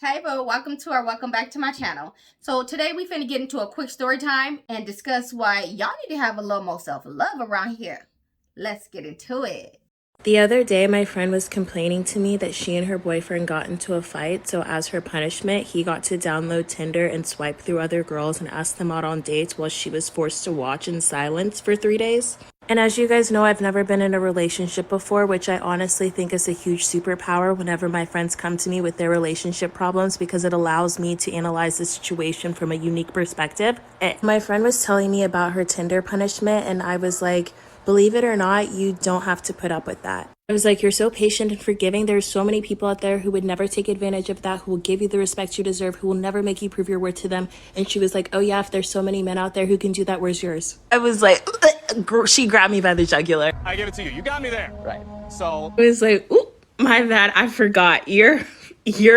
Hey boo, welcome back to my channel. So today we finna get into a quick story time and discuss why y'all need to have a little more self-love around here. Let's get into it. The other day, my friend was complaining to me that she and her boyfriend got into a fight, so as her punishment, he got to download Tinder and swipe through other girls and ask them out on dates while she was forced to watch in silence for 3 days. And as you guys know, I've never been in a relationship before, which I honestly think is a huge superpower whenever my friends come to me with their relationship problems because it allows me to analyze the situation from a unique perspective. And my friend was telling me about her Tinder punishment, and I was like, believe it or not, you don't have to put up with that. I was like, you're so patient and forgiving. There's so many people out there who would never take advantage of that, who will give you the respect you deserve, who will never make you prove your worth to them. And she was like, oh yeah, if there's so many men out there who can do that, where's yours? I was like, she grabbed me by the jugular. I give it to you. You got me there. Right. So I was like, ooh, my bad, I forgot. You're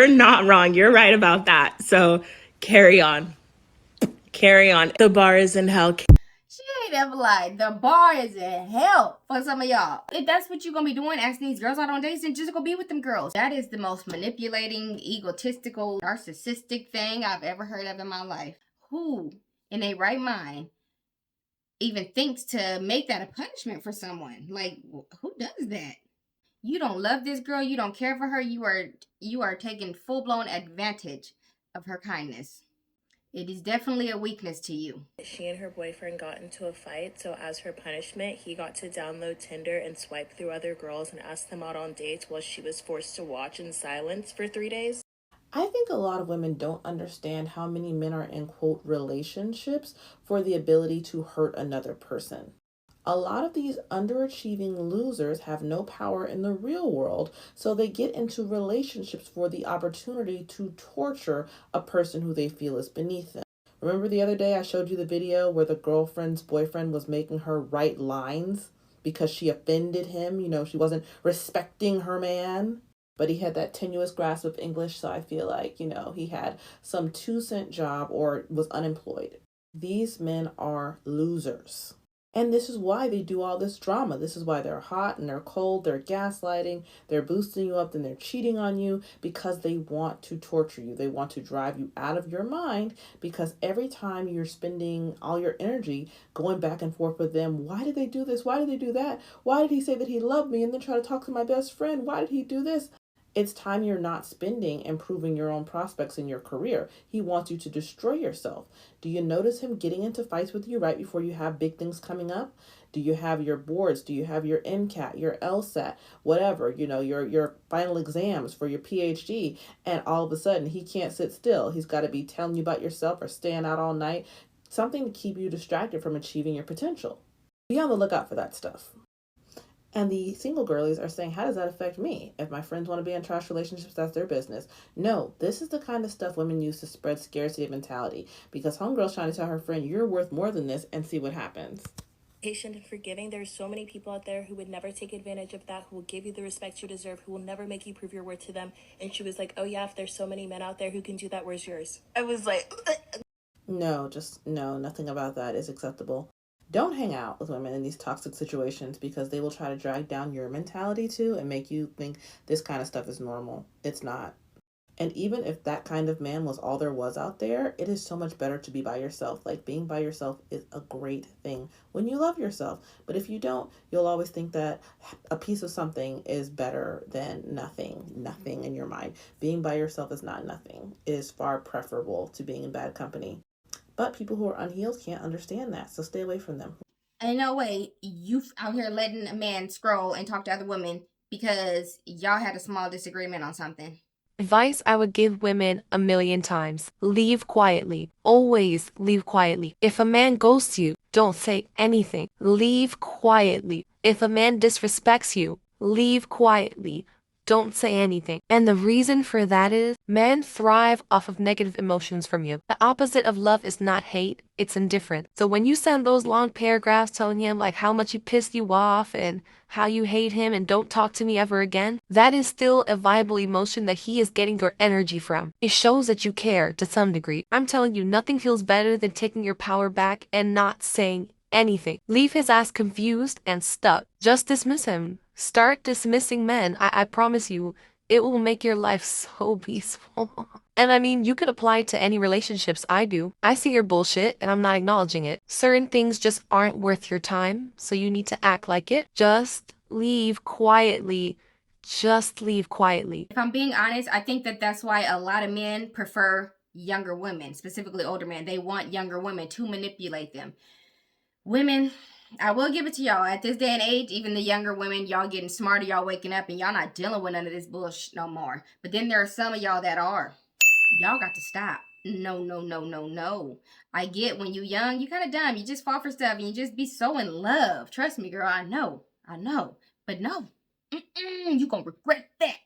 not wrong. You're right about that. So carry on. Carry on. The bar is in hell. She ain't ever lied. The bar is in hell for some of y'all. If that's what you're gonna be doing, asking these girls out on dates, then just go be with them girls. That is the most manipulating, egotistical, narcissistic thing I've ever heard of in my life. Who, in a right mind, even thinks to make that a punishment for someone? Like, who does that? You don't love this girl, you don't care for her, you are taking full-blown advantage of her kindness. It is definitely a weakness to you. She and her boyfriend got into a fight, so as her punishment, he got to download Tinder and swipe through other girls and ask them out on dates while she was forced to watch in silence for 3 days. I think a lot of women don't understand how many men are in quote relationships for the ability to hurt another person. A lot of these underachieving losers have no power in the real world, so they get into relationships for the opportunity to torture a person who they feel is beneath them. Remember the other day I showed you the video where the girlfriend's boyfriend was making her write lines because she offended him? She wasn't respecting her man. But he had that tenuous grasp of English, so I feel like, he had some 2-cent job or was unemployed. These men are losers. And this is why they do all this drama. This is why they're hot and they're cold, they're gaslighting, they're boosting you up, then they're cheating on you because they want to torture you. They want to drive you out of your mind because every time you're spending all your energy going back and forth with them, why did they do this? Why did they do that? Why did he say that he loved me and then try to talk to my best friend? Why did he do this? It's time you're not spending improving your own prospects in your career. He wants you to destroy yourself. Do you notice him getting into fights with you right before you have big things coming up? Do you have your boards? Do you have your MCAT, your LSAT, whatever, your final exams for your PhD? And all of a sudden he can't sit still. He's got to be telling you about yourself or staying out all night. Something to keep you distracted from achieving your potential. Be on the lookout for that stuff. And the single girlies are saying, how does that affect me? If my friends want to be in trash relationships, that's their business. No, this is the kind of stuff women use to spread scarcity mentality because homegirl's trying to tell her friend, you're worth more than this, and see what happens. Patient and forgiving. There's so many people out there who would never take advantage of that, who will give you the respect you deserve, who will never make you prove your worth to them. And she was like, oh yeah, if there's so many men out there who can do that, where's yours? I was like, no, nothing about that is acceptable. Don't hang out with women in these toxic situations because they will try to drag down your mentality too and make you think this kind of stuff is normal. It's not. And even if that kind of man was all there was out there, it is so much better to be by yourself. Like, being by yourself is a great thing when you love yourself. But if you don't, you'll always think that a piece of something is better than nothing in your mind. Being by yourself is not nothing. It is far preferable to being in bad company. But people who are unhealed can't understand that, so stay away from them. Ain't no way you out here letting a man scroll and talk to other women because y'all had a small disagreement on something. Advice I would give women a million times. Leave quietly. Always leave quietly. If a man ghosts you, don't say anything. Leave quietly. If a man disrespects you, leave quietly. Don't say anything. And the reason for that is men thrive off of negative emotions from you. The opposite of love is not hate, it's indifference. So when you send those long paragraphs telling him like how much he pissed you off and how you hate him and don't talk to me ever again, that is still a viable emotion that he is getting your energy from. It shows that you care to some degree. I'm telling you, nothing feels better than taking your power back and not saying anything. Leave his ass confused and stuck. Just dismiss him. Start dismissing men. I promise you, It will make your life so peaceful. And I mean, you could apply it to any relationships. I do. I see your bullshit and I'm not acknowledging it. Certain things just aren't worth your time, so you need to act like it. Just leave quietly. Just leave quietly. If I'm being honest, I think that that's why a lot of men prefer younger women, specifically older men. They want younger women to manipulate them. Women, I will give it to y'all. At this day and age, even the younger women, y'all getting smarter, y'all waking up, and y'all not dealing with none of this bullshit no more. But then there are some of y'all that are. Y'all got to stop. No, no, no, no, no. I get when you young, you kind of dumb. You just fall for stuff and you just be so in love. Trust me, girl, I know. But no. You gonna regret that.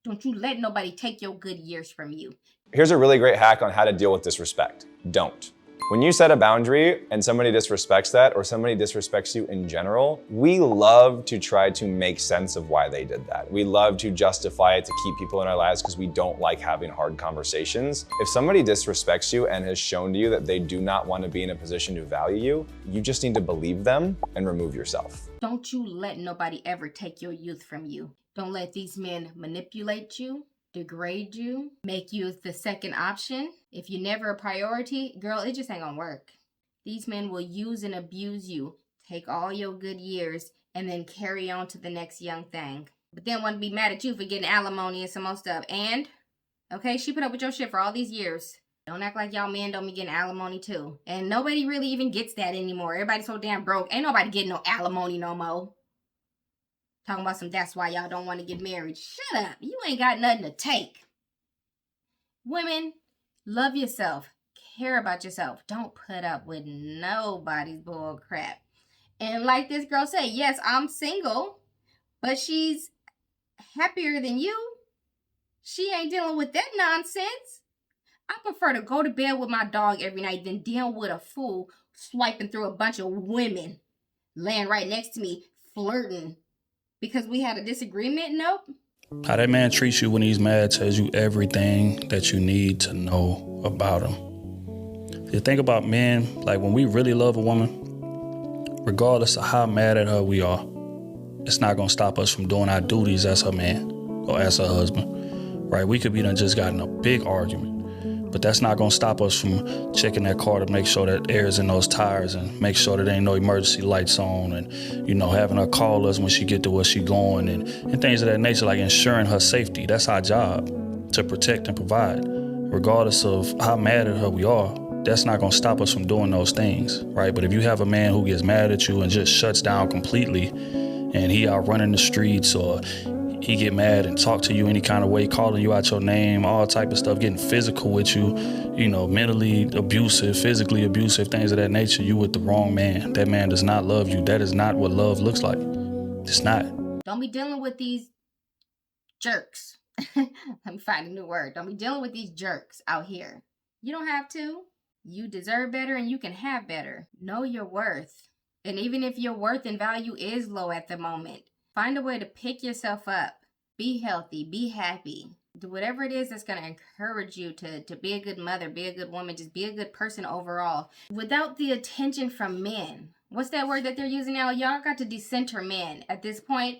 Don't you let nobody take your good years from you. Here's a really great hack on how to deal with disrespect. Don't. When you set a boundary and somebody disrespects that, or somebody disrespects you in general, we love to try to make sense of why they did that. We love to justify it to keep people in our lives because we don't like having hard conversations. If somebody disrespects you and has shown to you that they do not want to be in a position to value you, you just need to believe them and remove yourself. Don't you let nobody ever take your youth from you. Don't let these men manipulate you, degrade you, make you the second option. If you're never a priority, girl, it just ain't gonna work. These men will use and abuse you, take all your good years, and then carry on to the next young thing. But then want to be mad at you for getting alimony and some more stuff. And, okay, she put up with your shit for all these years. Don't act like y'all men don't be getting alimony too. And nobody really even gets that anymore. Everybody's so damn broke. Ain't nobody getting no alimony no more. Talking about some, that's why y'all don't want to get married. Shut up. You ain't got nothing to take. Women, love yourself. Care about yourself. Don't put up with nobody's bull crap. And like this girl said, yes, I'm single, but she's happier than you. She ain't dealing with that nonsense. I prefer to go to bed with my dog every night than deal with a fool swiping through a bunch of women laying right next to me, flirting. Because we had a disagreement? Nope. How that man treats you when he's mad tells you everything that you need to know about him. You think about men, like when we really love a woman, regardless of how mad at her we are, it's not gonna stop us from doing our duties as her man or as her husband, right? We could be done just gotten a big argument, but that's not gonna stop us from checking that car to make sure that air is in those tires and make sure that there ain't no emergency lights on, and, you know, having her call us when she get to where she going, and things of that nature, like ensuring her safety. That's our job, to protect and provide. Regardless of how mad at her we are, that's not gonna stop us from doing those things, right? But if you have a man who gets mad at you and just shuts down completely, and he out running the streets, or he get mad and talk to you any kind of way, calling you out your name, all type of stuff, getting physical with you, you know, mentally abusive, physically abusive, things of that nature, you with the wrong man. That man does not love you. That is not what love looks like. It's not. Don't be dealing with these jerks. Let me find a new word. Don't be dealing with these jerks out here. You don't have to. You deserve better and you can have better. Know your worth. And even if your worth and value is low at the moment, find a way to pick yourself up. Be healthy. Be happy. Do whatever it is that's going to encourage you to be a good mother, be a good woman, just be a good person overall. Without the attention from men. What's that word that they're using now? Y'all got to decenter men. At this point,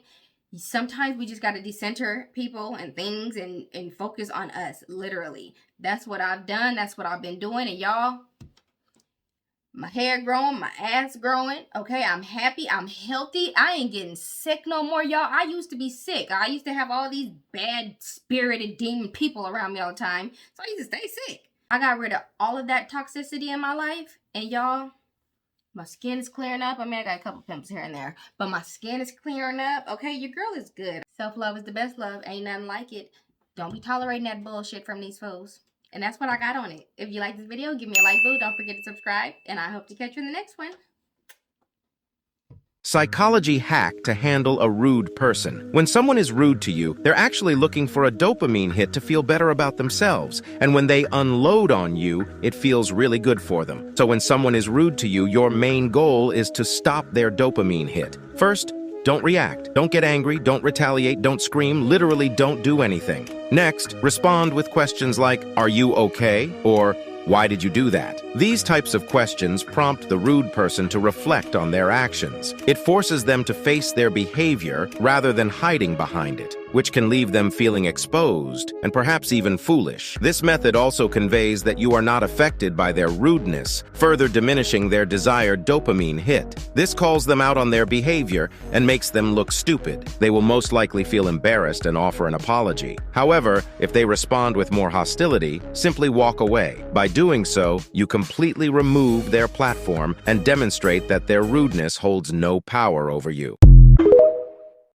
sometimes we just got to decenter people and things and focus on us, literally. That's what I've done. That's what I've been doing. And y'all, my hair growing, my ass growing. Okay, I'm happy. I'm healthy. I ain't getting sick no more, y'all. I used to be sick. I used to have all these bad spirited demon people around me all the time. So I used to stay sick. I got rid of all of that toxicity in my life. And y'all, my skin is clearing up. I mean, I got a couple pimples here and there, but my skin is clearing up. Okay, your girl is good. Self-love is the best love. Ain't nothing like it. Don't be tolerating that bullshit from these fools. And that's what I got on it. If you like this video, give me a like, boo. Don't forget to subscribe. And I hope to catch you in the next one. Psychology hack to handle a rude person. When someone is rude to you, they're actually looking for a dopamine hit to feel better about themselves. And when they unload on you, it feels really good for them. So when someone is rude to you, your main goal is to stop their dopamine hit. First, don't react. Don't get angry. Don't retaliate. Don't scream. Literally don't do anything. Next, respond with questions like, "Are you okay?" or "Why did you do that?" These types of questions prompt the rude person to reflect on their actions. It forces them to face their behavior rather than hiding behind it. which can leave them feeling exposed and perhaps even foolish. This method also conveys that you are not affected by their rudeness, further diminishing their desired dopamine hit. This calls them out on their behavior and makes them look stupid. They will most likely feel embarrassed and offer an apology. However, if they respond with more hostility, simply walk away. By doing so, you completely remove their platform and demonstrate that their rudeness holds no power over you.